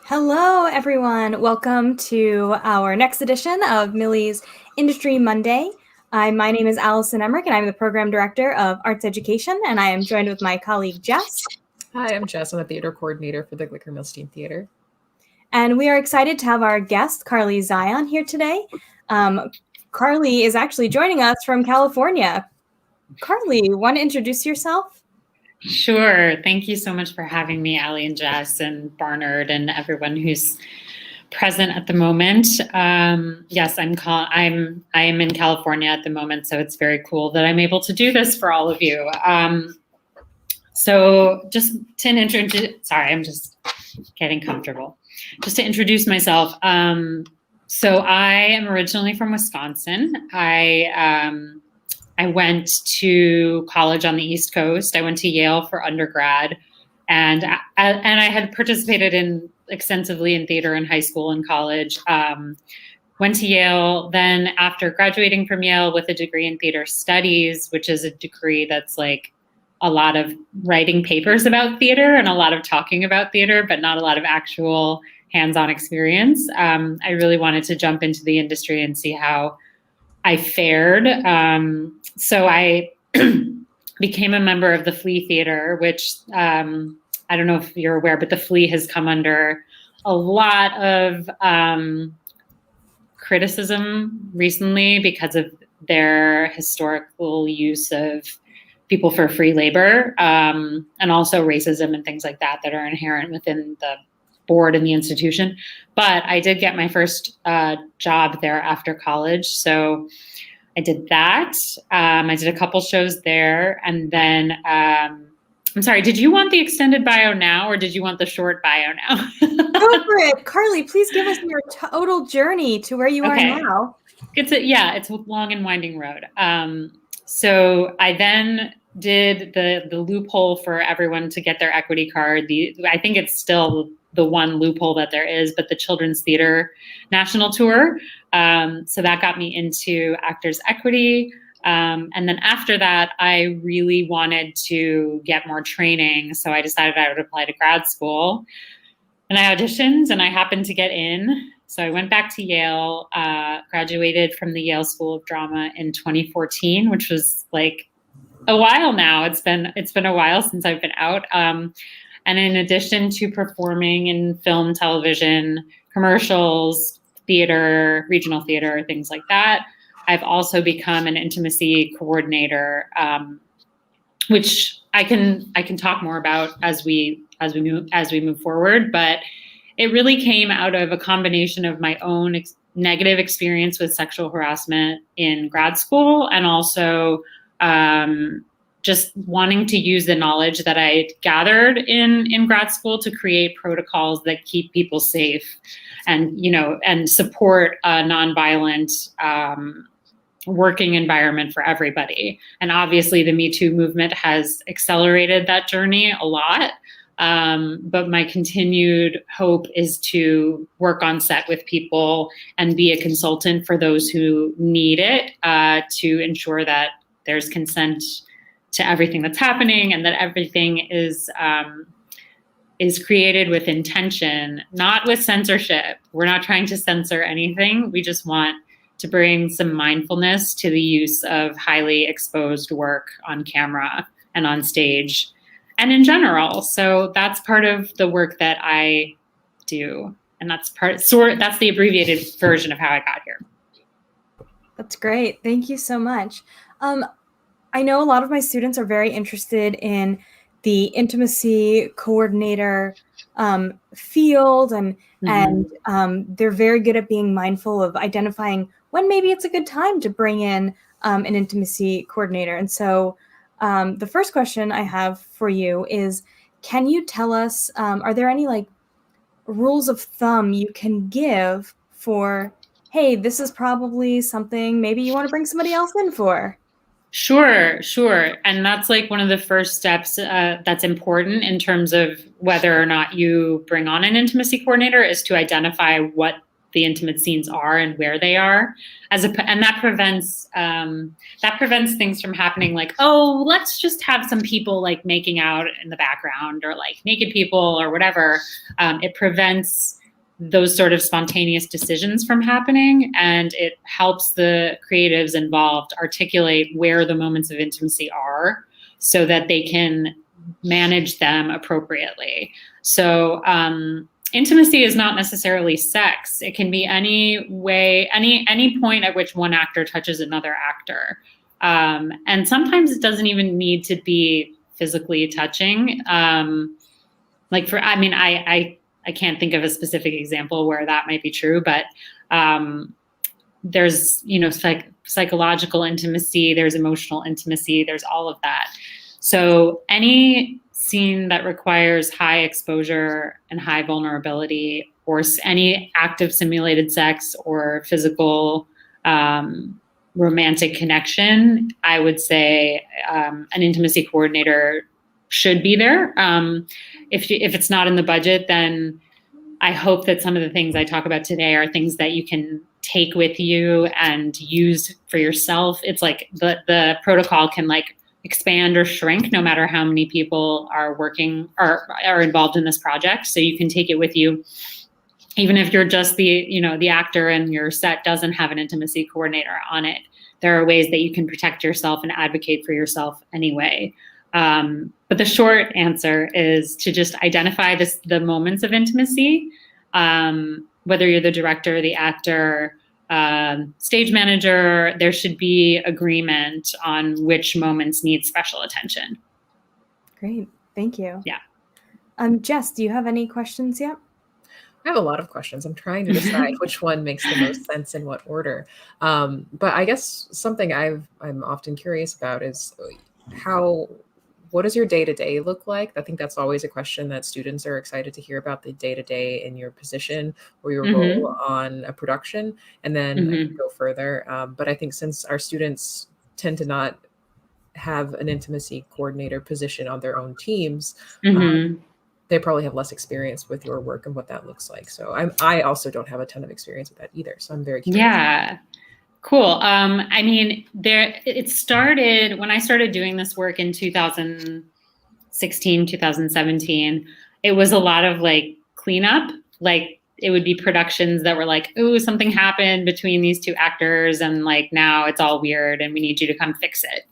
Hello, everyone. Welcome to our next edition of Millie's Industry Monday. My name is Allison Emmerich, and I'm the Program Director of Arts Education, and I am joined with my colleague, Jess. Hi, I'm Jess. I'm the Theater Coordinator for the Glicker Milstein Theater. And we are excited to have our guest, Carly Zien, here today. Carly is actually joining us from California. Carly, want to introduce yourself? Sure. Thank you so much for having me, Allie and Jess and Barnard and everyone who's present at the moment. Yes, I am in California at the moment, so it's very cool that I'm able to do this for all of you. So just to introduce, sorry, I'm just getting comfortable. Just to introduce myself. So I am originally from Wisconsin. I went to college on the East Coast. I went to Yale for undergrad, and I had participated extensively in theater in high school and college. Went to Yale. Then after graduating from Yale with a degree in theater studies, which is a degree that's like a lot of writing papers about theater and a lot of talking about theater, but not a lot of actual hands-on experience. I really wanted to jump into the industry and see how I fared. So I became a member of the Flea Theater, which I don't know if you're aware, but the Flea has come under a lot of criticism recently because of their historical use of people for free labor, and also racism and things like that are inherent within the board and the institution. But I did get my first job there after college. So I did that. I did a couple shows there. And then, I'm sorry, did you want the extended bio now or did you want the short bio now? Go for it. Carly, please give us your total journey to where you are now. It's a long and winding road. So I then did the loophole for everyone to get their equity card. I think it's still the one loophole that there is, but the Children's Theater National Tour. So that got me into Actors Equity. And then after that, I really wanted to get more training. So I decided I would apply to grad school. And I auditioned and I happened to get in. So I went back to Yale, graduated from the Yale School of Drama in 2014, which was like a while now. It's been a while since I've been out. And in addition to performing in film, television, commercials, theater, regional theater, things like that, I've also become an intimacy coordinator, which I can talk more about as we move forward. But it really came out of a combination of my own negative experience with sexual harassment in grad school, and also just wanting to use the knowledge that I gathered in grad school to create protocols that keep people safe, and support a nonviolent working environment for everybody. And obviously the Me Too movement has accelerated that journey a lot. But my continued hope is to work on set with people and be a consultant for those who need it, to ensure that there's consent to everything that's happening, and that everything is created with intention, not with censorship. We're not trying to censor anything. We just want to bring some mindfulness to the use of highly exposed work on camera and on stage and in general. So that's part of the work that I do. And that's the abbreviated version of how I got here. That's great. Thank you so much. I know a lot of my students are very interested in the intimacy coordinator field, and they're very good at being mindful of identifying when maybe it's a good time to bring in an intimacy coordinator. And so the first question I have for you is, can you tell us, are there any like rules of thumb you can give for, hey, this is probably something maybe you want to bring somebody else in for? Sure. And that's like one of the first steps that's important in terms of whether or not you bring on an intimacy coordinator, is to identify what the intimate scenes are and where they are, and that prevents things from happening like, oh, let's just have some people like making out in the background, or like naked people or whatever. It prevents those sort of spontaneous decisions from happening, and it helps the creatives involved articulate where the moments of intimacy are so that they can manage them appropriately. So intimacy is not necessarily sex. It can be any way, any point at which one actor touches another actor. And sometimes it doesn't even need to be physically touching. I can't think of a specific example where that might be true, but there's, psychological intimacy, there's emotional intimacy, there's all of that. So any scene that requires high exposure and high vulnerability, or any active simulated sex or physical romantic connection, I would say an intimacy coordinator should be there. If it's not in the budget, then I hope that some of the things I talk about today are things that you can take with you and use for yourself. It's like the protocol can like expand or shrink no matter how many people are working or are involved in this project. So you can take it with you, even if you're just the actor and your set doesn't have an intimacy coordinator on it. There are ways that you can protect yourself and advocate for yourself anyway. But the short answer is to just identify the moments of intimacy, whether you're the director, the actor, stage manager. There should be agreement on which moments need special attention. Great. Thank you. Yeah. Jess, do you have any questions yet? I have a lot of questions. I'm trying to decide which one makes the most sense in what order. But I guess something I'm often curious about is what does your day-to-day look like? I think that's always a question that students are excited to hear about, the day-to-day in your position or your role on a production. And then I can go further. But I think since our students tend to not have an intimacy coordinator position on their own teams, Mm-hmm. they probably have less experience with your work and what that looks like. So I also don't have a ton of experience with that either. So I'm very curious. Yeah. Cool. I mean, it started when I started doing this work in 2016, 2017. It was a lot of like cleanup. Like it would be productions that were like, "Oh, something happened between these two actors, and like now it's all weird, and we need you to come fix it."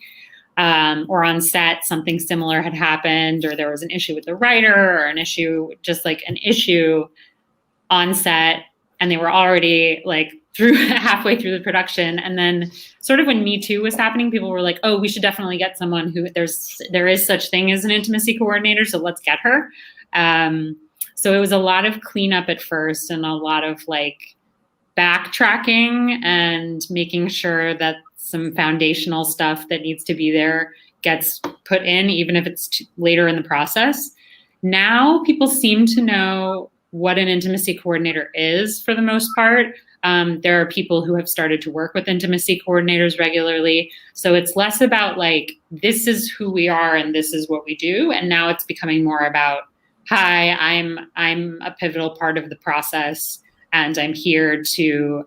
Or on set, something similar had happened, or there was an issue with the writer, or an issue on set, and they were already like halfway through the production. And then sort of when Me Too was happening, people were like, "Oh, we should definitely get someone who there is such thing as an intimacy coordinator, so let's get her." So it was a lot of cleanup at first, and a lot of like backtracking and making sure that some foundational stuff that needs to be there gets put in, even if it's later in the process. Now people seem to know what an intimacy coordinator is for the most part. There are people who have started to work with intimacy coordinators regularly. So it's less about like, this is who we are and this is what we do. And now it's becoming more about, hi, I'm a pivotal part of the process, and I'm here to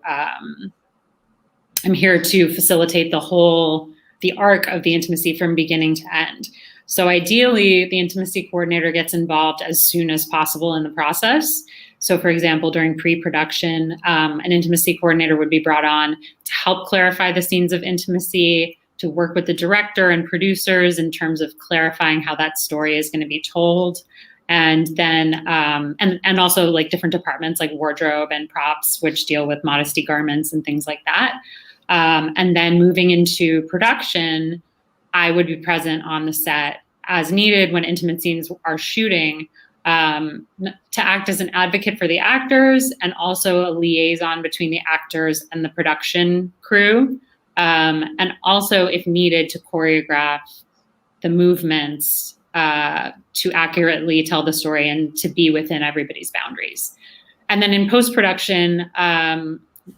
facilitate the arc of the intimacy from beginning to end. So ideally, the intimacy coordinator gets involved as soon as possible in the process. So for example, during pre-production, an intimacy coordinator would be brought on to help clarify the scenes of intimacy, to work with the director and producers in terms of clarifying how that story is going to be told. And then, and also like different departments like wardrobe and props, which deal with modesty garments and things like that. And then moving into production, I would be present on the set as needed when intimate scenes are shooting, to act as an advocate for the actors and also a liaison between the actors and the production crew. And also, if needed, to choreograph the movements to accurately tell the story and to be within everybody's boundaries. And then in post-production,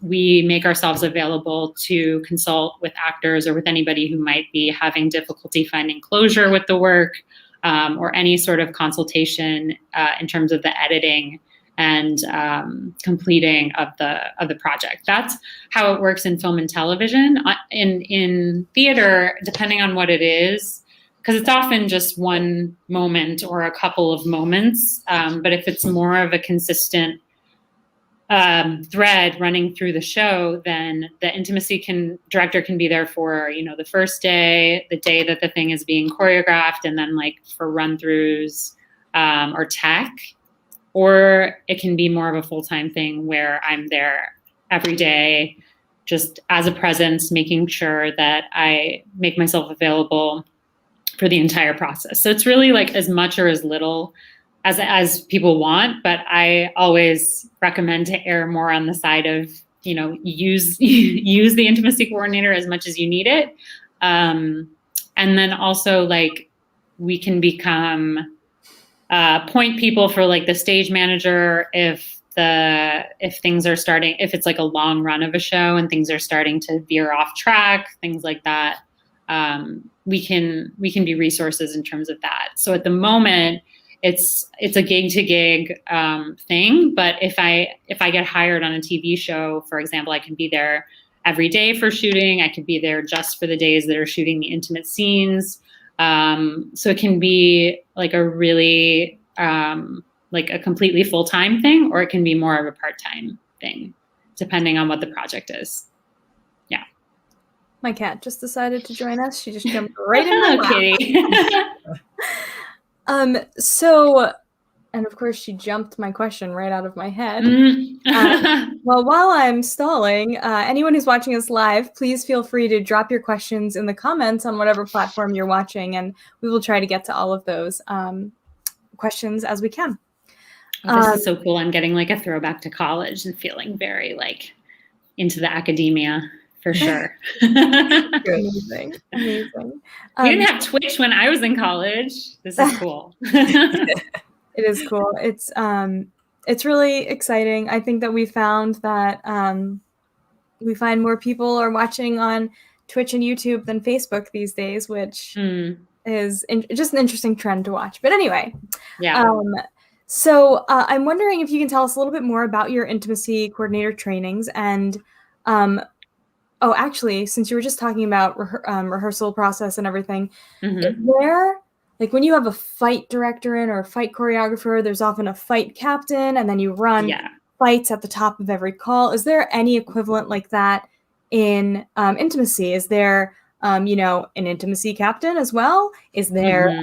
we make ourselves available to consult with actors or with anybody who might be having difficulty finding closure with the work, or any sort of consultation in terms of the editing and completing of the project. That's how it works in film and television. In theater, depending on what it is, because it's often just one moment or a couple of moments, but if it's more of a consistent thread running through the show, then the intimacy director can be there for, the first day, the day that the thing is being choreographed, and then like for run-throughs or tech, or it can be more of a full-time thing where I'm there every day, just as a presence, making sure that I make myself available for the entire process. So it's really like as much or as little as people want, but I always recommend to err more on the side of, use the intimacy coordinator as much as you need it. And then also like we can become point people for like the stage manager if things are starting, if it's like a long run of a show and things are starting to veer off track, things like that. We can be resources in terms of that. So at the moment, it's a gig to gig thing. But if I get hired on a TV show, for example, I can be there every day for shooting. I could be there just for the days that are shooting the intimate scenes. So it can be like a really like a completely full-time thing, or it can be more of a part-time thing, depending on what the project is. Yeah. My cat just decided to join us. She just jumped right in my lap. Kitty. So, and of course she jumped my question right out of my head. Well, while I'm stalling, anyone who's watching us live, please feel free to drop your questions in the comments on whatever platform you're watching, and we will try to get to all of those questions as we can. This is so cool. I'm getting like a throwback to college and feeling very like into the academia. For sure. Amazing. We didn't have Twitch when I was in college. This is cool. It is cool. It's really exciting. I think that we found that we find more people are watching on Twitch and YouTube than Facebook these days, which is just an interesting trend to watch. But anyway, so I'm wondering if you can tell us a little bit more about your intimacy coordinator trainings. And actually, since you were just talking about rehearsal process and everything, is there, like when you have a fight director in or a fight choreographer, there's often a fight captain, and then you run fights at the top of every call. Is there any equivalent like that in intimacy? Is there, an intimacy captain as well? Is there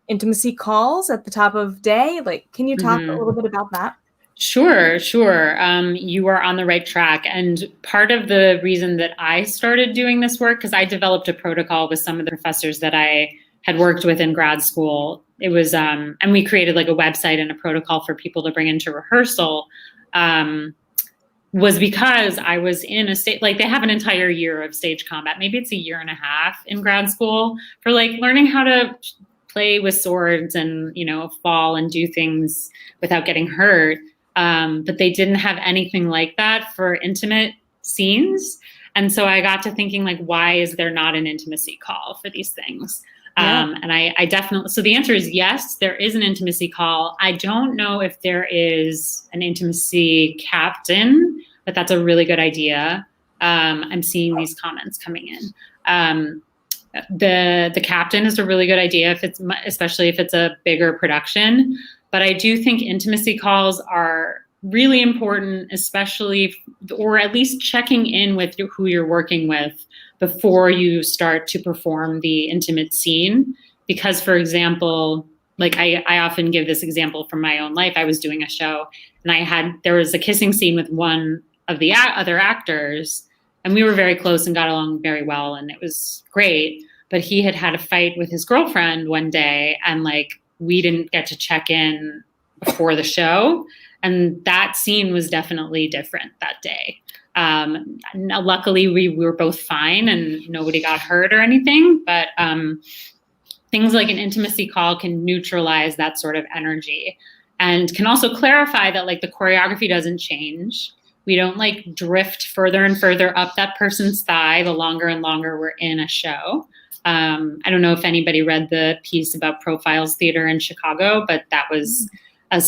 intimacy calls at the top of day? Like, can you talk a little bit about that? Sure. You are on the right track. And part of the reason that I started doing this work, because I developed a protocol with some of the professors that I had worked with in grad school. It was, and we created like a website and a protocol for people to bring into rehearsal, was because I was in a state, like they have an entire year of stage combat. Maybe it's a year and a half in grad school for like learning how to play with swords and, fall and do things without getting hurt. But they didn't have anything like that for intimate scenes. And so I got to thinking, like, why is there not an intimacy call for these things? And I definitely, so the answer is yes, there is an intimacy call. I don't know if there is an intimacy captain, but that's a really good idea. I'm seeing these comments coming in. The captain is a really good idea especially if it's a bigger production. But I do think intimacy calls are really important, especially, or at least checking in with who you're working with before you start to perform the intimate scene. Because, for example, like I often give this example from my own life. I was doing a show and there was a kissing scene with one of the other actors, and we were very close and got along very well, and it was great. But he had a fight with his girlfriend one day, and like we didn't get to check in before the show. And that scene was definitely different that day. Luckily, we were both fine and nobody got hurt or anything. But things like an intimacy call can neutralize that sort of energy and can also clarify that like the choreography doesn't change. We don't like drift further and further up that person's thigh the longer and longer we're in a show. I don't know if anybody read the piece about Profiles Theater in Chicago, but that was a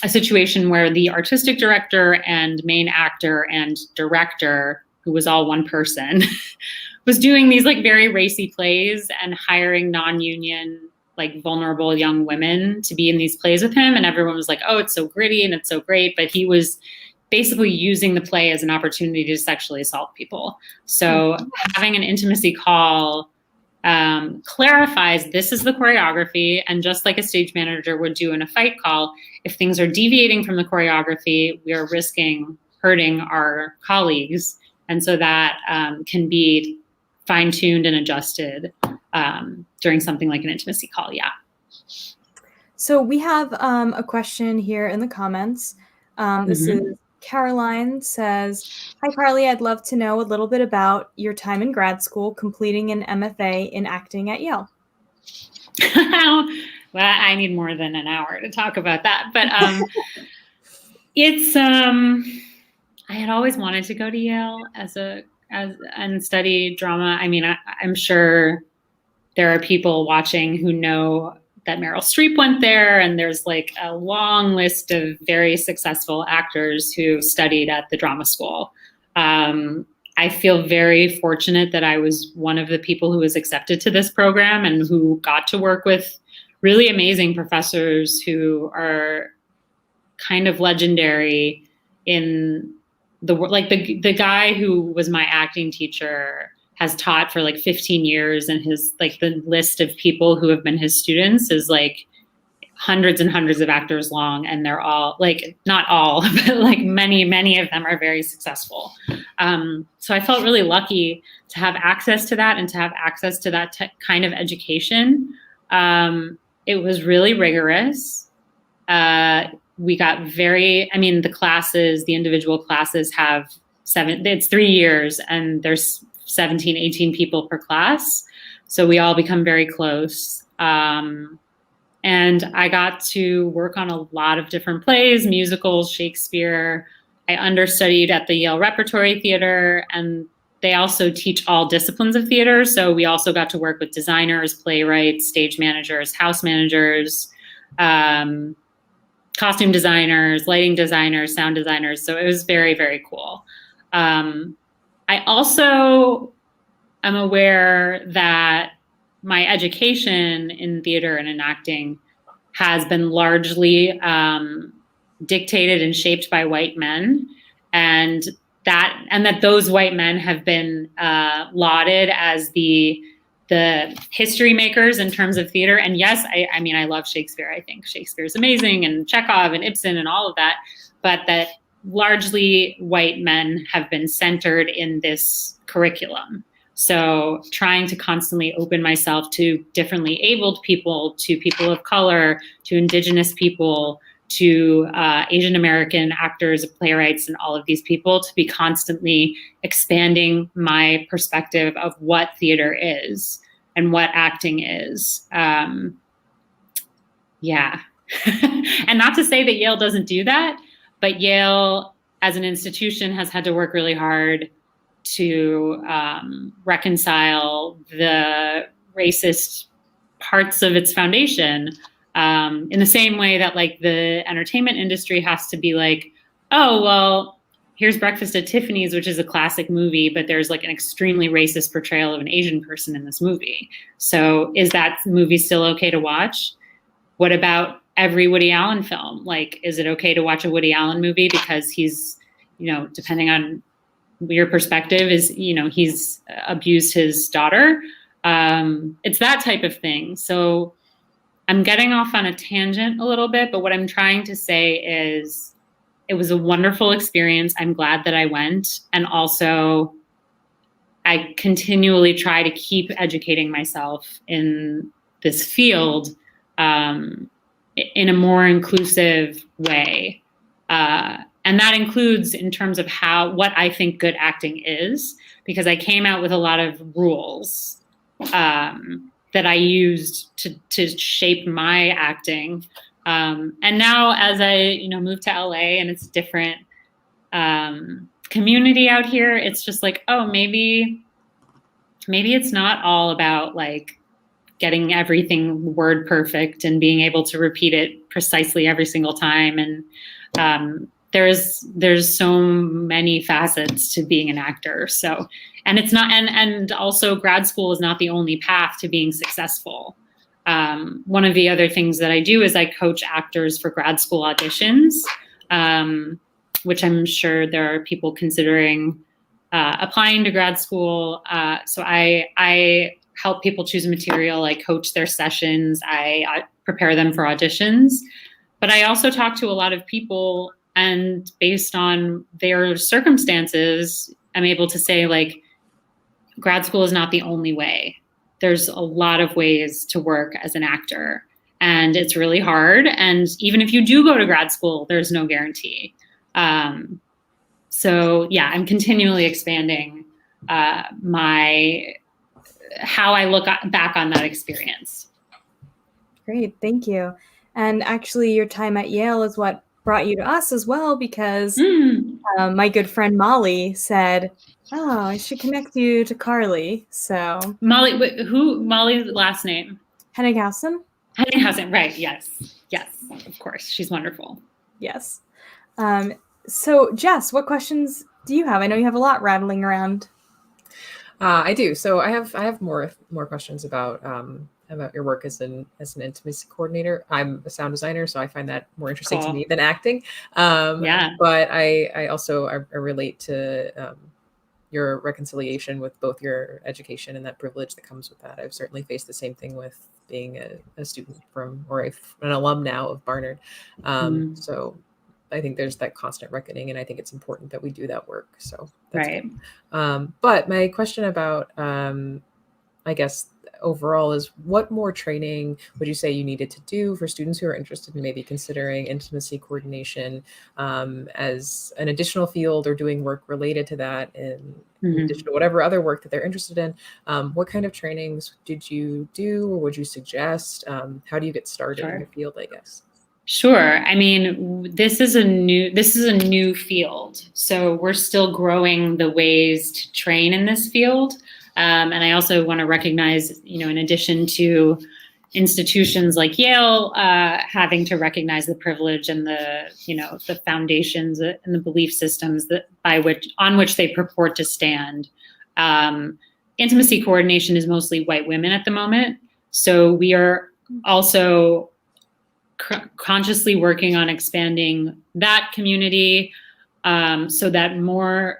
situation where the artistic director and main actor and director, who was all one person, was doing these like very racy plays and hiring non-union, like vulnerable young women to be in these plays with him. And everyone was like, oh, it's so gritty and it's so great. But he was basically using the play as an opportunity to sexually assault people. So having an intimacy call clarifies this is the choreography. And just like a stage manager would do in a fight call, if things are deviating from the choreography, we are risking hurting our colleagues. And so that can be fine-tuned and adjusted during something like an intimacy call. Yeah. So we have a question here in the comments. This is Caroline says, hi, Carly, I'd love to know a little bit about your time in grad school completing an MFA in acting at Yale. Well, I need more than an hour to talk about that. But it's, I had always wanted to go to Yale and study drama. I mean, I'm sure there are people watching who know that Meryl Streep went there, and there's like a long list of very successful actors who studied at the drama school. I feel very fortunate that I was one of the people who was accepted to this program and who got to work with really amazing professors who are kind of legendary in the world. Like the guy who was my acting teacher has taught for like 15 years, and his like the list of people who have been his students is like hundreds and hundreds of actors long, and they're all like, not all, but like many of them are very successful. So I felt really lucky to have access to that and to have access to that kind of education. It was really rigorous. We got the classes, the individual classes have it's 3 years, and there's 17, 18 people per class. So we all become very close. And I got to work on a lot of different plays, musicals, Shakespeare. I understudied at the Yale Repertory Theater, and they also teach all disciplines of theater. So we also got to work with designers, playwrights, stage managers, house managers, costume designers, lighting designers, sound designers. So it was very, very cool. I also am aware that my education in theater and in acting has been largely dictated and shaped by white men, and that those white men have been lauded as the history makers in terms of theater. And yes, I mean, I love Shakespeare. I think Shakespeare is amazing, and Chekhov and Ibsen and all of that, but that largely white men have been centered in this curriculum. So trying to constantly open myself to differently abled people, to people of color, to indigenous people, to Asian American actors, playwrights, and all of these people, to be constantly expanding my perspective of what theater is and what acting is. Yeah. And not to say that Yale doesn't do that, but Yale as an institution has had to work really hard to reconcile the racist parts of its foundation, in the same way that like the entertainment industry has to be like, oh, well, here's Breakfast at Tiffany's, which is a classic movie, but there's like an extremely racist portrayal of an Asian person in this movie. So is that movie still okay to watch? What about every Woody Allen film? Like, is it okay to watch a Woody Allen movie because he's, depending on your perspective, is, he's abused his daughter? It's that type of thing. So I'm getting off on a tangent a little bit, but what I'm trying to say is it was a wonderful experience. I'm glad that I went. And also I continually try to keep educating myself in this field in a more inclusive way. And that includes in terms of what I think good acting is, because I came out with a lot of rules that I used to shape my acting. And now as I, moved to LA and it's a different community out here, it's just like, oh, maybe it's not all about like getting everything word perfect and being able to repeat it precisely every single time. And there's so many facets to being an actor. So, and it's not, and also grad school is not the only path to being successful. One of the other things that I do is I coach actors for grad school auditions, which I'm sure there are people considering applying to grad school. So I help people choose material. I coach their sessions. I prepare them for auditions. But I also talk to a lot of people, and based on their circumstances, I'm able to say, like, grad school is not the only way. There's a lot of ways to work as an actor, and it's really hard. And even if you do go to grad school, there's no guarantee. So yeah, I'm continually expanding how I look back on that experience. Great, thank you. And actually, your time at Yale is what brought you to us as well, because my good friend Molly said, oh, I should connect you to Carly. So Molly, Molly's last name? Hennighausen. Hennighausen, right, yes, of course. She's wonderful. Yes. So Jess, what questions do you have? I know you have a lot rattling around. I do. So I have more questions about your work as an intimacy coordinator. I'm a sound designer, so I find that more interesting to me than acting. Yeah. But I also relate to your reconciliation with both your education and that privilege that comes with that. I've certainly faced the same thing with being a student an alum now of Barnard. So I think there's that constant reckoning, and I think it's important that we do that work. So that's right. But my question about, I guess, overall is, what more training would you say you needed to do for students who are interested in maybe considering intimacy coordination as an additional field, or doing work related to that in addition to whatever other work that they're interested in? What kind of trainings did you do, or would you suggest? How do you get started in your field, I guess? Sure. I mean, this is a new field, so we're still growing the ways to train in this field. And I also want to recognize, in addition to institutions like Yale having to recognize the privilege and the foundations and the belief systems on which they purport to stand. Intimacy coordination is mostly white women at the moment, so we are also consciously working on expanding that community so that more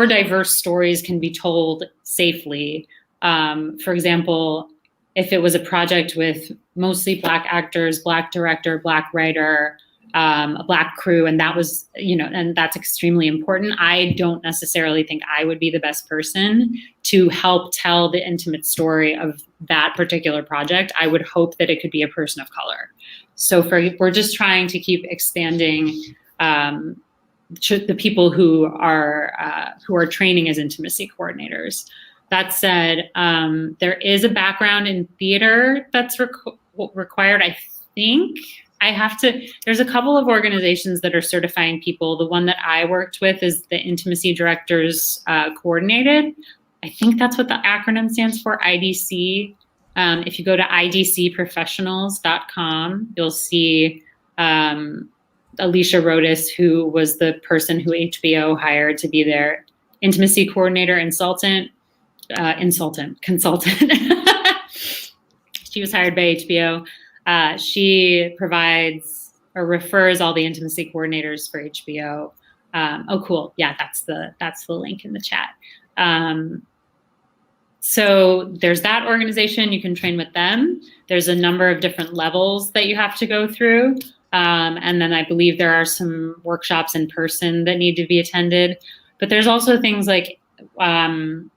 diverse stories can be told safely. For example, if it was a project with mostly Black actors, Black director, Black writer, a Black crew, and that was, and that's extremely important. I don't necessarily think I would be the best person to help tell the intimate story of that particular project. I would hope that it could be a person of color. So we're just trying to keep expanding the people who are training as intimacy coordinators. That said, there is a background in theater that's required. I think there's a couple of organizations that are certifying people. The one that I worked with is the Intimacy Directors Coordinated. I think that's what the acronym stands for, IDC. If you go to idcprofessionals.com, you'll see Alicia Rodas, who was the person who HBO hired to be their intimacy coordinator consultant. She was hired by HBO. She provides or refers all the intimacy coordinators for HBO. Oh, cool. Yeah, that's the link in the chat. So there's that organization. You can train with them. There's a number of different levels that you have to go through. And then I believe there are some workshops in person that need to be attended. But there's also things like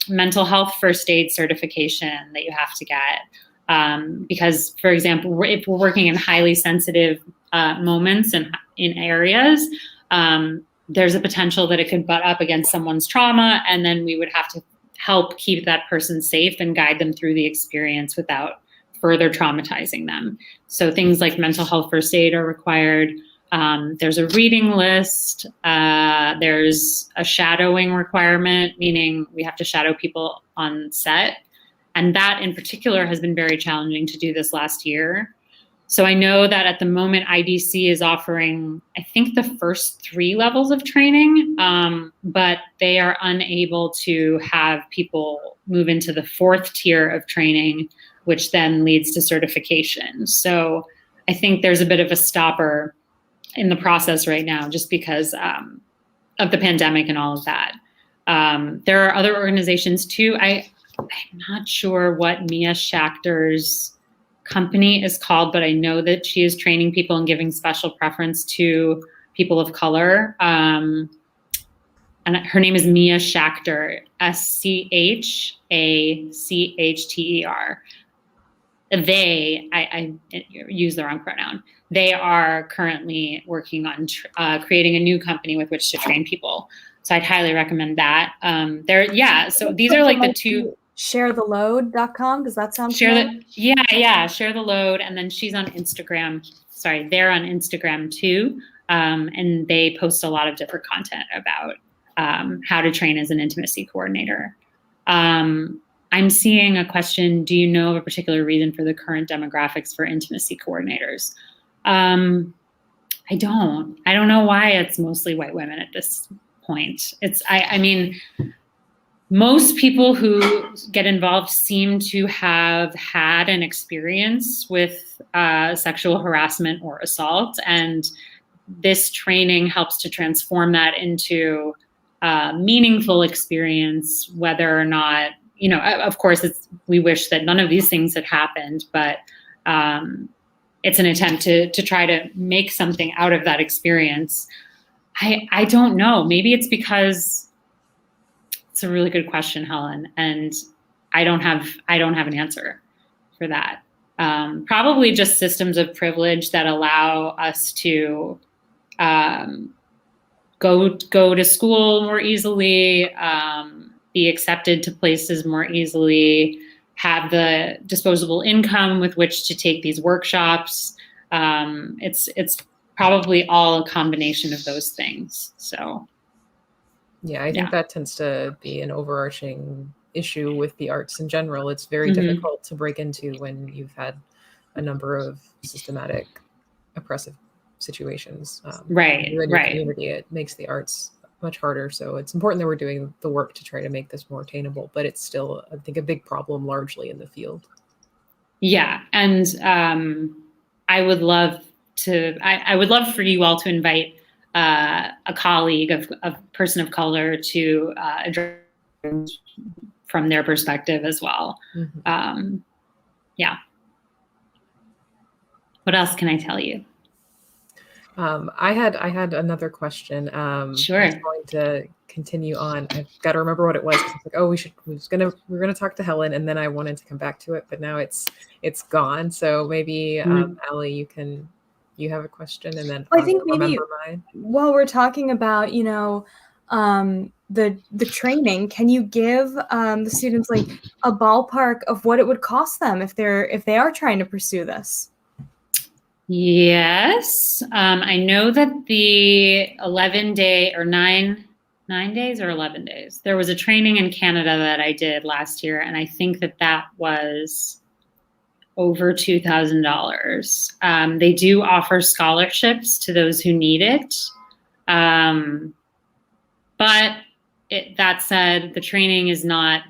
mental health first aid certification that you have to get. Because, for example, if we're working in highly sensitive moments and in areas, there's a potential that it could butt up against someone's trauma, and then we would have to help keep that person safe and guide them through the experience without further traumatizing them. So things like mental health first aid are required. There's a reading list. There's a shadowing requirement, meaning we have to shadow people on set. And that in particular has been very challenging to do this last year. So I know that at the moment, IDC is offering, I think, the first 3 levels of training, but they are unable to have people move into the 4th tier of training, which then leads to certification. So I think there's a bit of a stopper in the process right now, just because of the pandemic and all of that. There are other organizations too. I'm not sure what Mia Schachter's company is called, but I know that she is training people and giving special preference to people of color. And her name is Mia Schachter, Schachter. I use the wrong pronoun. They are currently working on creating a new company with which to train people. So I'd highly recommend that. So these are like the two. Sharetheload.com. Does that sound familiar? Share the load. And then she's on Instagram. Sorry, they're on Instagram too. And they post a lot of different content about how to train as an intimacy coordinator. I'm seeing a question. Do you know of a particular reason for the current demographics for intimacy coordinators? I don't know why it's mostly white women at this point. I mean, most people who get involved seem to have had an experience with sexual harassment or assault, and this training helps to transform that into a meaningful experience, whether or not, of course, we wish that none of these things had happened, but it's an attempt to try to make something out of that experience. I don't know. Maybe it's because it's a really good question, Helen, and I don't have an answer for that. Probably just systems of privilege that allow us to go to school more easily, be accepted to places more easily, have the disposable income with which to take these workshops. It's probably all a combination of those things. So. Yeah, I think that tends to be an overarching issue with the arts in general. It's very difficult to break into when you've had a number of systematic oppressive situations. Right. In your community, it makes the arts much harder. So it's important that we're doing the work to try to make this more attainable, but it's still, I think, a big problem largely in the field. Yeah. And I would love for you all to invite a colleague of person of color to address from their perspective as well. Yeah. What else can I tell you? I had another question. Sure. I was going to continue on. I've got to remember what it was. I was like, oh, we're gonna talk to Helen, and then I wanted to come back to it, but now it's gone. So maybe Allie, you have a question, and then I think maybe remember mine. While we're talking about, the training, can you give the students like a ballpark of what it would cost them if they are trying to pursue this? Yes. I know that the 11-day or 9 days or 11 days, there was a training in Canada that I did last year, and I think that was over $2,000. They do offer scholarships to those who need it. But that said, the training is not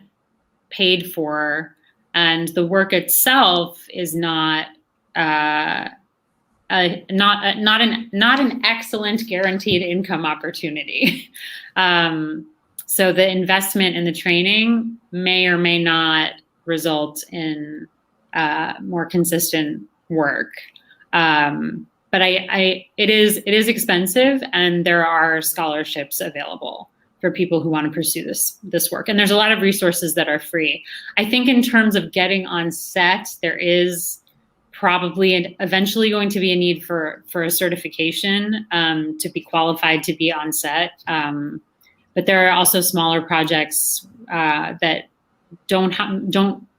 paid for, and the work itself is not an excellent guaranteed income opportunity. So the investment in the training may or may not result in more consistent work. But it is expensive, and there are scholarships available for people who want to pursue this work. And there's a lot of resources that are free. I think in terms of getting on set, there is probably eventually going to be a need for a certification to be qualified to be on set. But there are also smaller projects that don't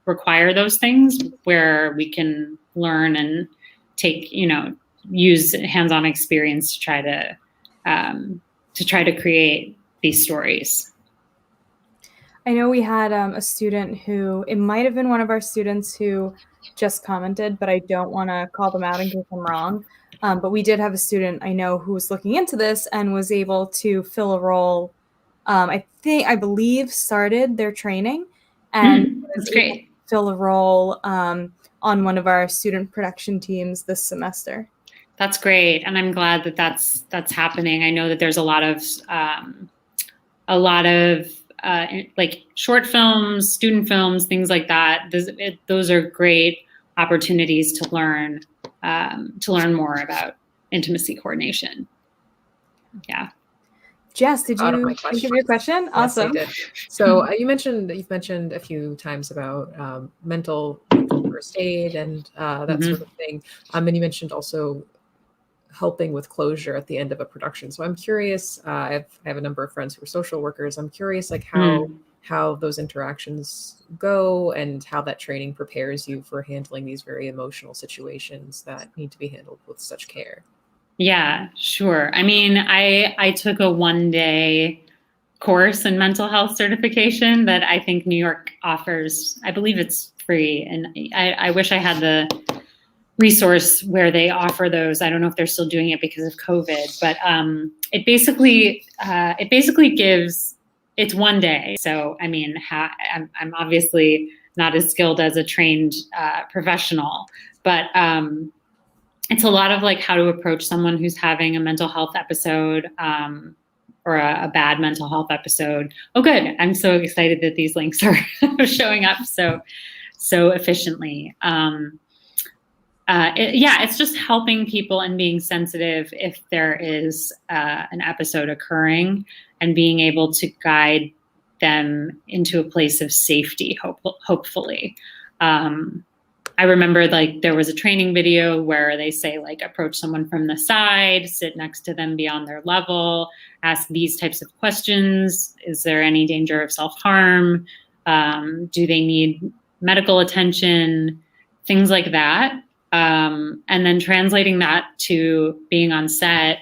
require those things, where we can learn and take, use hands-on experience to try to create these stories. I know we had a student who, it might have been one of our students who just commented, but I don't want to call them out in case I'm wrong. But we did have a student I know who was looking into this and was able to fill a role. I believe started their training and that's great. Fill a role on one of our student production teams this semester. That's great, and I'm glad that that's happening. I know that there's a lot of like short films, student films, things like that. Those are great opportunities to learn more about intimacy coordination. Yeah. Jess, did you think of your question? Awesome. Yes, I did. So you've mentioned a few times about mental first aid and that sort of thing. And you mentioned also helping with closure at the end of a production. So I'm curious, I have a number of friends who are social workers. I'm curious like how those interactions go and how that training prepares you for handling these very emotional situations that need to be handled with such care. Yeah, sure. I mean, I took a 1-day course in mental health certification that I think New York offers. I believe it's free. And I wish I had the resource where they offer those. I don't know if they're still doing it because of COVID, but it basically gives, it's 1 day. So, I mean, I'm obviously not as skilled as a trained professional, but it's a lot of like how to approach someone who's having a mental health episode or a bad mental health episode. Oh, good. I'm so excited that these links are showing up so efficiently. It's just helping people and being sensitive if there is an episode occurring and being able to guide them into a place of safety, hopefully. I remember like there was a training video where they say like approach someone from the side, sit next to them, be on their level, ask these types of questions. Is there any danger of self-harm? Do they need medical attention? Things like that. And then translating that to being on set,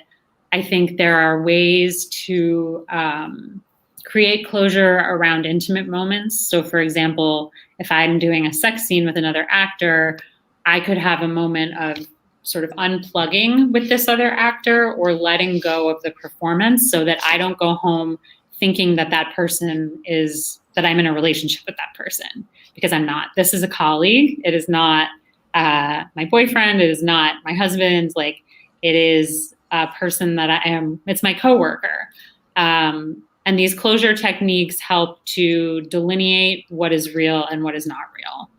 I think there are ways to create closure around intimate moments. So for example, if I'm doing a sex scene with another actor, I could have a moment of sort of unplugging with this other actor or letting go of the performance so that I don't go home thinking that that person is, that I'm in a relationship with that person, because I'm not. This is a colleague. It is not my boyfriend. It is not my husband. Like, it is a person that I am, it's my coworker. And these closure techniques help to delineate what is real and what is not real.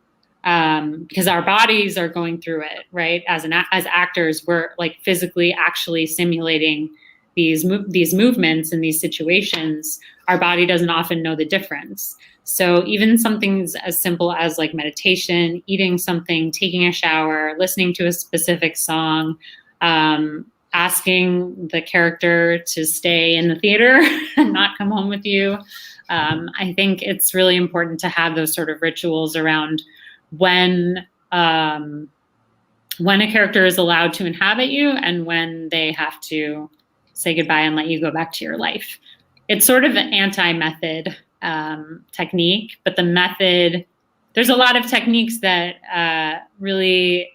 Because our bodies are going through it, right? As actors, we're like physically actually simulating these movements in these situations. Our body doesn't often know the difference. So even something as simple as like meditation, eating something, taking a shower, listening to a specific song, asking the character to stay in the theater and not come home with you. I think it's really important to have those sort of rituals around when a character is allowed to inhabit you and when they have to say goodbye and let you go back to your life. It's sort of an anti-method technique, but the method, there's a lot of techniques that really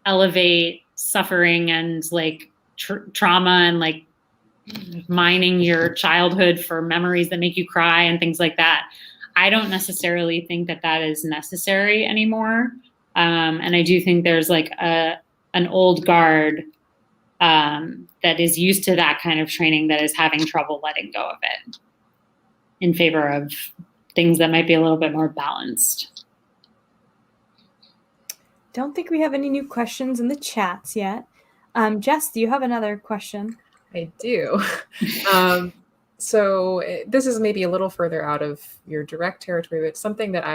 elevate suffering and like trauma and like mining your childhood for memories that make you cry and things like that. I don't necessarily think that that is necessary anymore. And I do think there's like an old guard that is used to that kind of training that is having trouble letting go of it in favor of things that might be a little bit more balanced. Don't think we have any new questions in the chats yet. Jess, do you have another question? I do. So this is maybe a little further out of your direct territory, but something that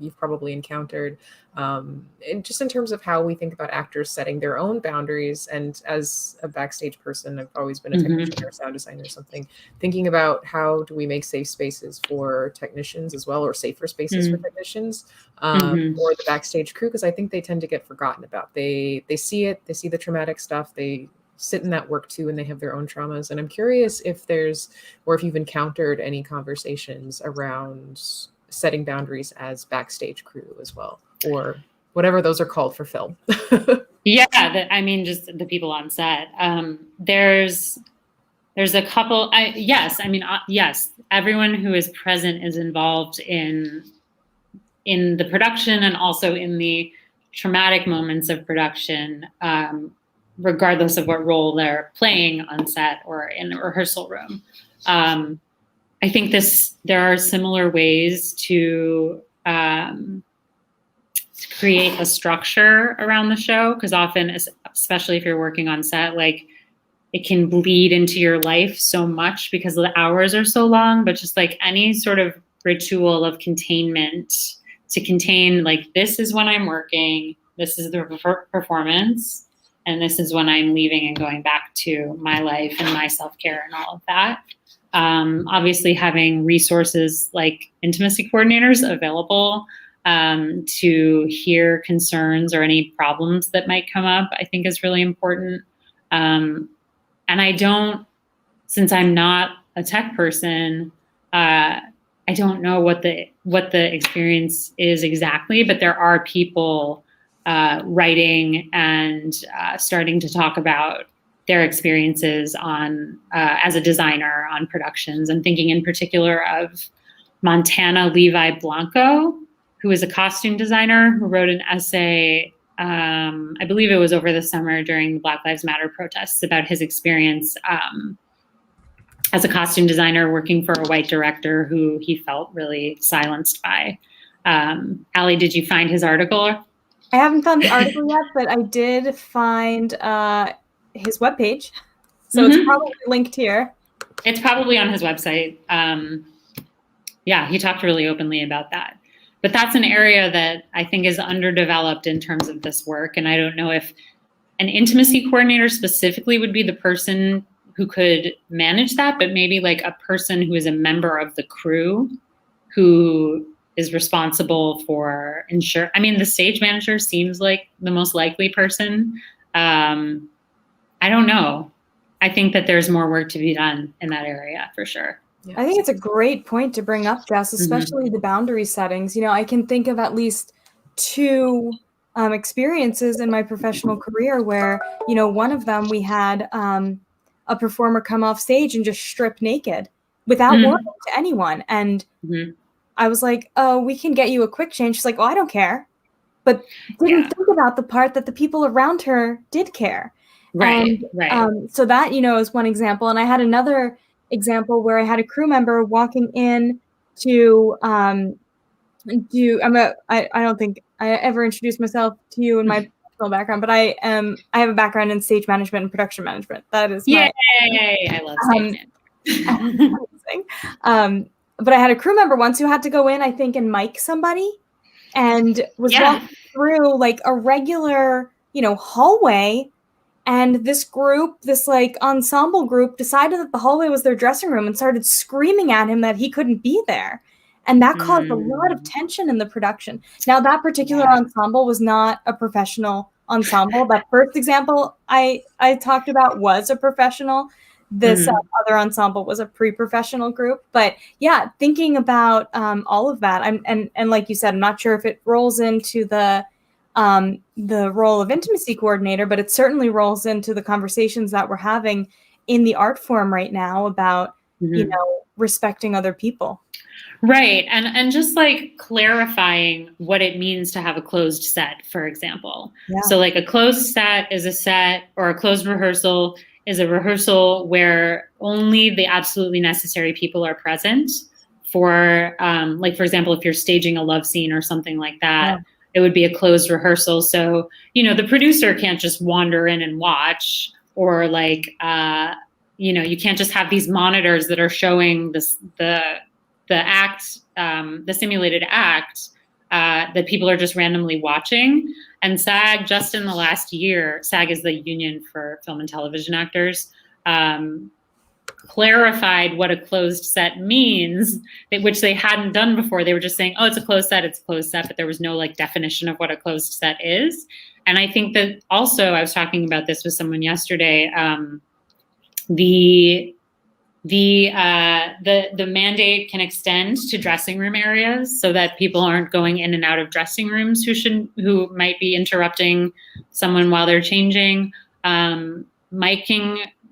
you've probably encountered, and just in terms of how we think about actors setting their own boundaries. And as a backstage person, I've always been a technician or a sound designer or something, thinking about how do we make safe spaces for technicians as well, or safer spaces for technicians, or the backstage crew, because I think they tend to get forgotten about. They see it, they see the traumatic stuff, they sit in that work too, and they have their own traumas. And I'm curious if if you've encountered any conversations around setting boundaries as backstage crew as well, or whatever those are called for film. Yeah, I mean, just the people on set. There's a couple. Yes, everyone who is present is involved in the production and also in the traumatic moments of production, regardless of what role they're playing on set or in the rehearsal room. I think there are similar ways to create a structure around the show, because often, especially if you're working on set, like it can bleed into your life so much because the hours are so long. But just like any sort of ritual of containment to contain, like, this is when I'm working, this is the performance, and this is when I'm leaving and going back to my life and my self-care and all of that. Obviously having resources like intimacy coordinators available to hear concerns or any problems that might come up, I think is really important. And since I'm not a tech person, I don't know what the experience is exactly, but there are people writing and starting to talk about their experiences on as a designer on productions. I'm thinking in particular of Montana Levi Blanco, who is a costume designer who wrote an essay, I believe it was over the summer during the Black Lives Matter protests, about his experience as a costume designer working for a white director who he felt really silenced by. Allie, did you find his article? I haven't found the article yet, but I did find his webpage. So it's probably linked here. It's probably on his website. Yeah, he talked really openly about that. But that's an area that I think is underdeveloped in terms of this work. And I don't know if an intimacy coordinator specifically would be the person who could manage that, but maybe like a person who is a member of the crew who is responsible for ensure. I mean, the stage manager seems like the most likely person. I don't know. I think that there's more work to be done in that area for sure. I think it's a great point to bring up, Jess, especially the boundary settings. You know, I can think of at least two experiences in my professional career where, you know, one of them we had a performer come off stage and just strip naked without warning to anyone. And I was like, oh, we can get you a quick change. She's like, oh, I don't care. But didn't think about the part that the people around her did care. Right. So that, you know, is one example. And I had another example where I had a crew member walking in to I don't think I ever introduced myself to you in my personal background, but I have a background in stage management and production management. That is Yay! I love stage management. But I had a crew member once who had to go in, I think, and mic somebody, and was walking through like a regular, you know, hallway. And this group, this like ensemble group, decided that the hallway was their dressing room and started screaming at him that he couldn't be there. And that caused a lot of tension in the production. Now, that particular ensemble was not a professional ensemble. That first example I talked about was a professional. This other ensemble was a pre-professional group. But yeah, thinking about all of that, and like you said, I'm not sure if it rolls into the role of intimacy coordinator, but it certainly rolls into the conversations that we're having in the art form right now about, you know, respecting other people. Right. And just like clarifying what it means to have a closed set, for example. Yeah. So like a closed set is a set, or a closed rehearsal is a rehearsal where only the absolutely necessary people are present for, like, for example, if you're staging a love scene or something like that, it would be a closed rehearsal. So, you know, the producer can't just wander in and watch, or like, you know, you can't just have these monitors that are showing the act, the simulated act, that people are just randomly watching. And SAG, just in the last year, SAG is the union for film and television actors, clarified what a closed set means, which they hadn't done before. They were just saying, oh, it's a closed set, but there was no like definition of what a closed set is. And I think that also, I was talking about this with someone yesterday, the mandate can extend to dressing room areas so that people aren't going in and out of dressing rooms who might be interrupting someone while they're changing.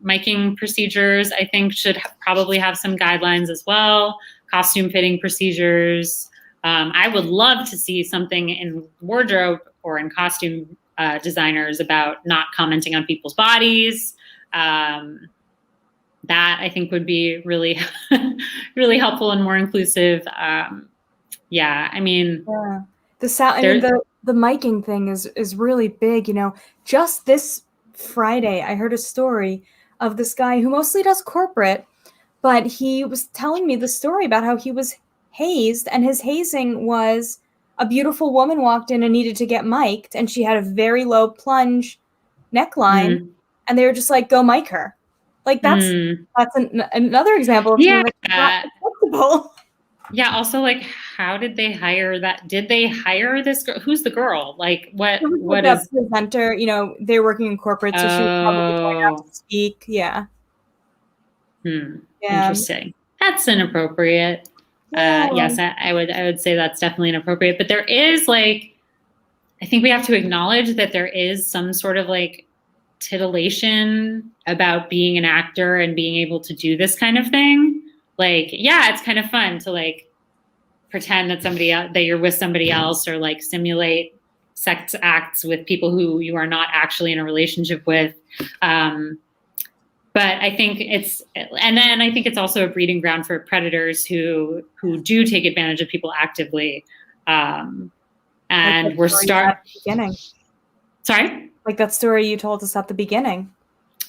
Miking procedures, I think, should probably have some guidelines as well. Costume fitting procedures. I would love to see something in wardrobe or in costume designers about not commenting on people's bodies. That I think would be really, really helpful and more inclusive. I mean, the miking thing is really big. You know, just this Friday, I heard a story of this guy who mostly does corporate, but he was telling me the story about how he was hazed, and his hazing was a beautiful woman walked in and needed to get mic'd, and she had a very low plunge neckline, and they were just like, go mic her. Like that's another example of something that's not acceptable. Yeah. Also, like, how did they hire that? Did they hire this girl? Who's the girl? Like, what is presenter? You know, they're working in corporate, so she was probably going out to speak. Yeah. Interesting. That's inappropriate. Yes, I would say that's definitely inappropriate. But there is, like, I think we have to acknowledge that there is some sort of like titillation about being an actor and being able to do this kind of thing. Like, yeah, it's kind of fun to like pretend that that you're with somebody else, or like simulate sex acts with people who you are not actually in a relationship with. But I think it's also a breeding ground for predators who do take advantage of people actively. And like we're beginning. Sorry? Like that story you told us at the beginning.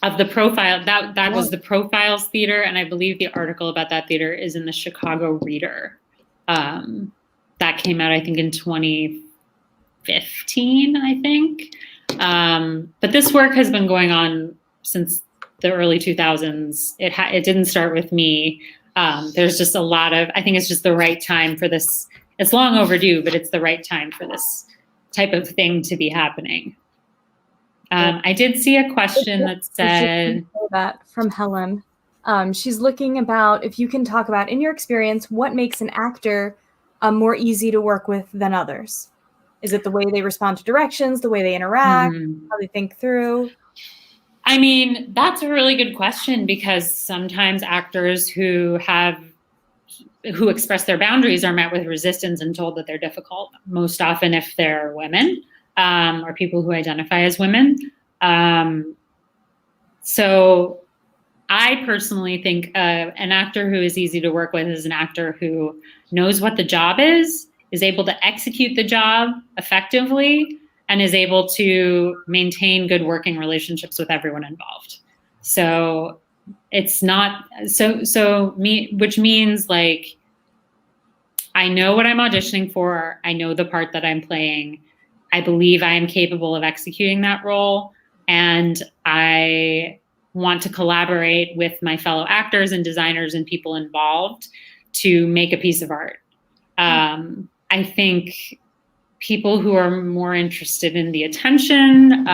Of the profile, that was the Profiles Theater, and I believe the article about that theater is in the Chicago Reader. That came out, I think, in 2015, I think. But this work has been going on since the early 2000s. It didn't start with me. There's just a lot of, I think it's just the right time for this it's long overdue, but it's the right time for this type of thing to be happening. I did see a question that said that from Helen. She's looking about if you can talk about, in your experience, what makes an actor more easy to work with than others? Is it the way they respond to directions, the way they interact, how they think through? I mean, that's a really good question, because sometimes actors who express their boundaries are met with resistance and told that they're difficult, most often if they're women or people who identify as women. So I personally think an actor who is easy to work with is an actor who knows what the job is able to execute the job effectively, and is able to maintain good working relationships with everyone involved. So it's not which means like, I know what I'm auditioning for. I know the part that I'm playing. I believe I am capable of executing that role. And I want to collaborate with my fellow actors and designers and people involved to make a piece of art. I think people who are more interested in the attention,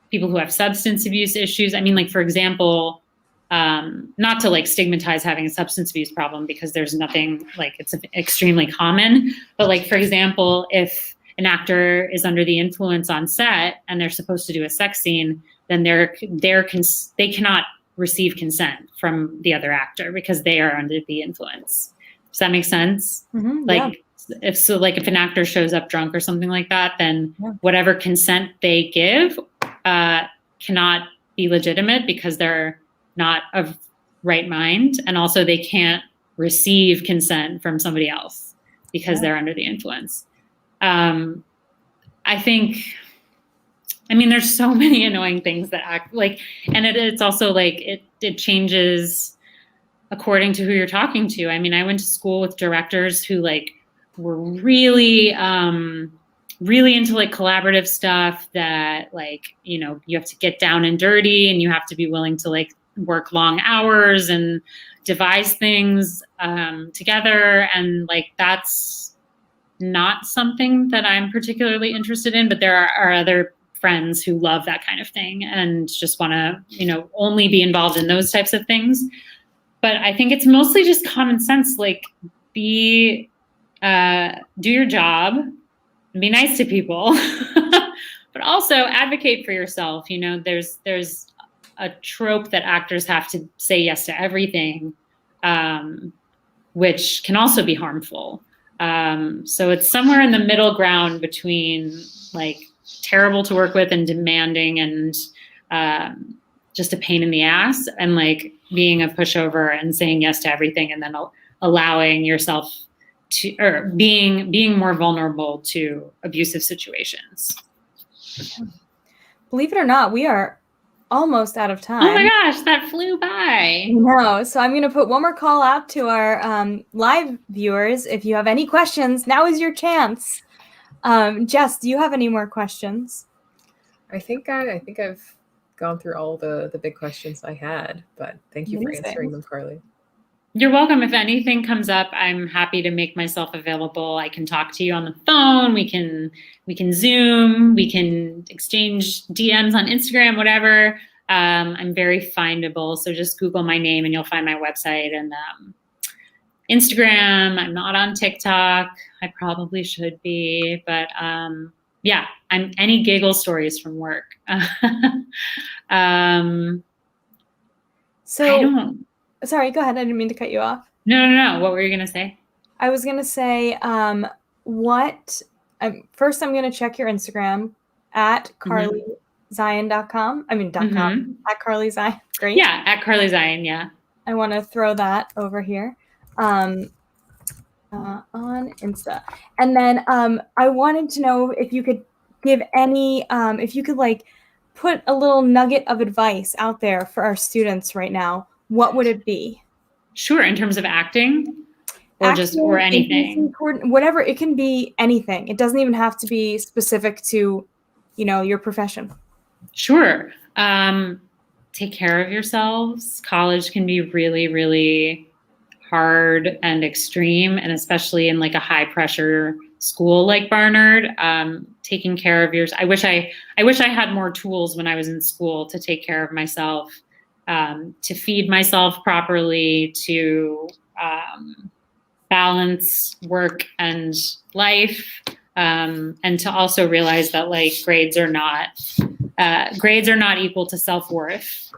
people who have substance abuse issues. I mean, like, for example, not to like stigmatize having a substance abuse problem, because there's nothing like, it's extremely common. But like, for example, if an actor is under the influence on set and they're supposed to do a sex scene, then they cannot receive consent from the other actor because they are under the influence. Does that make sense? Mm-hmm, like, if an actor shows up drunk or something like that, then whatever consent they give cannot be legitimate, because they're not of right mind. And also they can't receive consent from somebody else because they're under the influence. I think, I mean, there's so many annoying things that act like, and it's also like, it changes according to who you're talking to. I mean, I went to school with directors who like were really into like collaborative stuff that like, you know, you have to get down and dirty and you have to be willing to like work long hours and devise things together. And like, that's not something that I'm particularly interested in, but there are other friends who love that kind of thing and just want to, you know, only be involved in those types of things. But I think it's mostly just common sense, like do your job, and be nice to people, but also advocate for yourself. You know, there's a trope that actors have to say yes to everything, which can also be harmful. So it's somewhere in the middle ground between like terrible to work with and demanding and just a pain in the ass, and like being a pushover and saying yes to everything, and then allowing yourself to, or being more vulnerable to abusive situations. Believe it or not, we are almost out of time. Oh my gosh, that flew by. No, so I'm going to put one more call out to our live viewers. If you have any questions, now is your chance. Jess, do you have any more questions? I think I've gone through all the big questions I had, but thank you for answering them, Carly. You're welcome. If anything comes up, I'm happy to make myself available. I can talk to you on the phone. We can Zoom. We can exchange DMs on Instagram, whatever. I'm very findable. So just Google my name and you'll find my website and Instagram. I'm not on TikTok. I probably should be, but yeah, I'm any giggle stories from work. Sorry, go ahead. I didn't mean to cut you off. No. What were you going to say? I was going to say, first I'm going to check your Instagram at carlyzien.com. I mean, .com, at Carly Zien. Great. Yeah, at Carly Zien, yeah. I want to throw that over here on Insta. And then I wanted to know if you could give any, if you could like put a little nugget of advice out there for our students right now. What would it be? Sure. In terms of acting or anything, whatever. It can be anything. It doesn't even have to be specific to, you know, your profession. Sure. Take care of yourselves. College can be really, really hard and extreme, and especially in like a high pressure school like Barnard, taking care of yours. I wish I had more tools when I was in school to take care of myself, to feed myself properly, to balance work and life, and to also realize that like grades are not equal to self-worth,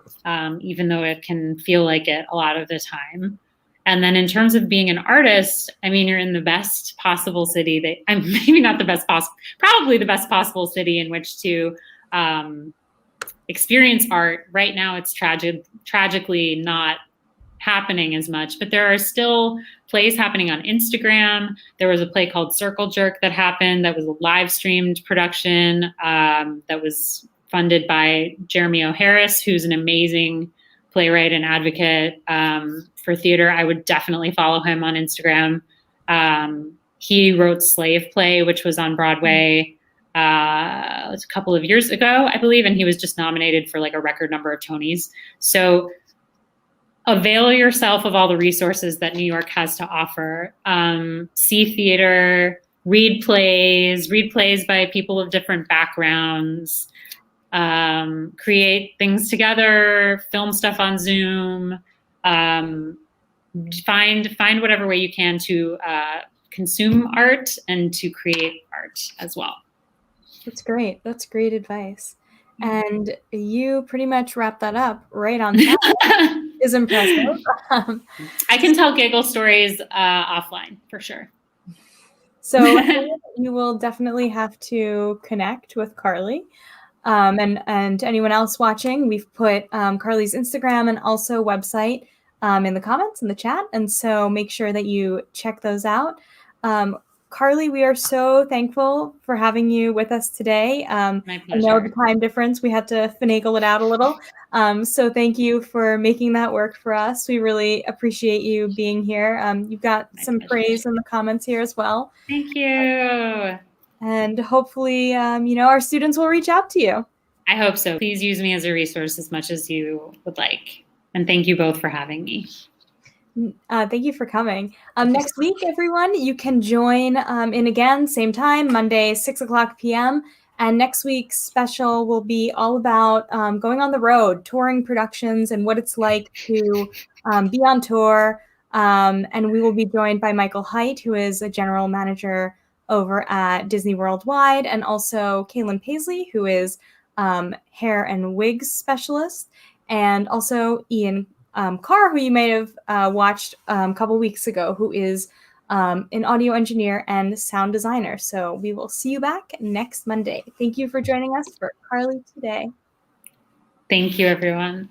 even though it can feel like it a lot of the time. And then in terms of being an artist, I mean, you're in the best possible city that I'm maybe not the best possible, probably the best possible city in which to experience art. Right now, it's tragically not happening as much, but there are still plays happening on Instagram. There was a play called Circle Jerk that happened. That was a live streamed production that was funded by Jeremy O'Harris, who's an amazing playwright and advocate for theater. I would definitely follow him on Instagram. He wrote Slave Play, which was on Broadway a couple of years ago, I believe, and he was just nominated for like a record number of Tonys. So avail yourself of all the resources that New York has to offer. See theater, read plays by people of different backgrounds, create things together, film stuff on Zoom, find whatever way you can to consume art and to create art as well. That's great. That's great advice. And you pretty much wrapped that up right on time. Is impressive. I can tell giggle stories offline for sure. So you will definitely have to connect with Carly. And anyone else watching, we've put Carly's Instagram and also website in the comments in the chat. And so make sure that you check those out. Carly, we are so thankful for having you with us today. My I pleasure. know the time difference, we had to finagle it out a little. So thank you for making that work for us. We really appreciate you being here. You've got some praise in the comments here as well. Thank you. And hopefully, our students will reach out to you. I hope so. Please use me as a resource as much as you would like. And thank you both for having me. Thank you for coming. Next week, everyone, you can join in again, same time, Monday, 6:00 p.m. And next week's special will be all about going on the road, touring productions, and what it's like to be on tour. And we will be joined by Michael Haidt, who is a general manager over at Disney Worldwide, and also Kaylin Paisley, who is hair and wigs specialist, and also Ian Carr, who you may have watched a couple weeks ago, who is an audio engineer and sound designer. So we will see you back next Monday. Thank you for joining us for Carly Today. Thank you, everyone.